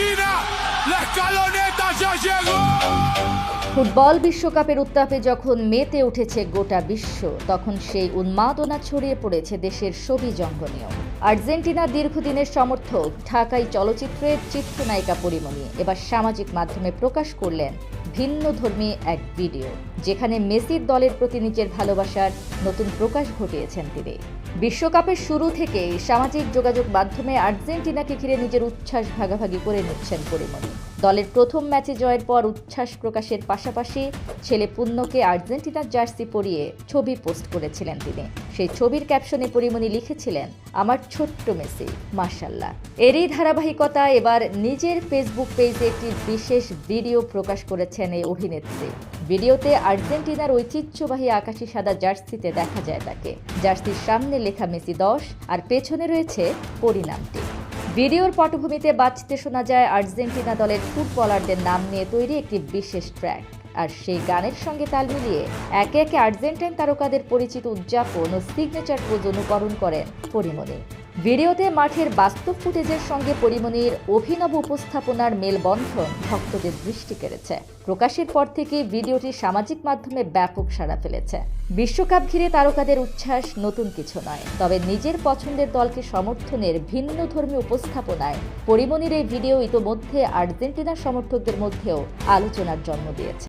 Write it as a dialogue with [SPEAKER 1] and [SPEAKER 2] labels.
[SPEAKER 1] Argentina, la escaloneta ya llegó.
[SPEAKER 2] Football বিশ্বকাপের উত্তাপে যখন মেতে উঠেছে গোটা বিশ্ব, তখন সেই উন্মাদনা ছড়িয়ে পড়েছে দেশের ছবি জঙ্গনেও। আর্জেন্টিনার দীর্ঘদিনের সমর্থক ঢাকাই চলচ্চিত্রের চিত্রনায়িকা পরীমনি এবার সামাজিক মাধ্যমে প্রকাশ করলেন ভিন্নধর্মী এক ভিডিও, যেখানে মেসির দলের প্রতি নিজের ভালোবাসার নতুন প্রকাশ ঘটিয়েছেন তিনি। বিশ্বকাপের শুরু থেকেই সামাজিক যোগাযোগ মাধ্যমে আর্জেন্টিনাকে ঘিরে নিজের উচ্ছ্বাস ভাগাভাগি করে নিচ্ছেন পরীমনি। দলের প্রথম ম্যাচে জয়ের পর উচ্ছ্বাস প্রকাশের পাশাপাশি ছেলে পুণ্যকে আর্জেন্টিনার জার্সি পরিয়ে ছবি পোস্ট করেছিলেন তিনি। সেই ছবির ক্যাপশনে পরীমনি লিখেছিলেন, আমার ছোট্ট মেসি, মাশাআল্লাহ। এরই ধারাবাহিকতা এবার নিজের ফেসবুক পেজে একটি বিশেষ ভিডিও প্রকাশ করেছেন এই অভিনেত্রী। ভিডিওতে আর্জেন্টিনার ঐতিহ্যবাহী আকাশি সাদা জার্সিতে দেখা যায় তাকে। জার্সির সামনে লেখা মেসি 10 আর পেছনে রয়েছে পরিণামটি। ভিডিওর পটভূমিতে বাজতে শোনা যায় আর্জেন্টিনা দলের ফুটবলারদের নাম নিয়ে তৈরি একটি বিশেষ ট্র্যাক, আর সেই গানের সঙ্গে তাল মিলিয়ে একে একে আর্জেন্টাইন তারকাদের পরিচিত উদযাপন ও সিগনেচার পোজ অনুকরণ করেন পরীমনি। ভিডিওতে মাঠের বাস্তব ফুটেজের সঙ্গে পরীমনির অভিনব উপস্থাপনার মেলবন্ধন ভক্তদের দৃষ্টি কেড়েছে। প্রকাশের পর থেকে ভিডিওটি সামাজিক মাধ্যমে ব্যাপক সাড়া ফেলেছে। বিশ্বকাপ ঘিরে তারকাদের উচ্ছ্বাস নতুন কিছু নয়, তবে নিজের পছন্দের দলকে সমর্থনের ভিন্নধর্মী উপস্থাপনায় পরীমনির এই ভিডিও ইতোমধ্যে আর্জেন্টিনার সমর্থকদের মধ্যেও আলোচনার জন্ম দিয়েছে।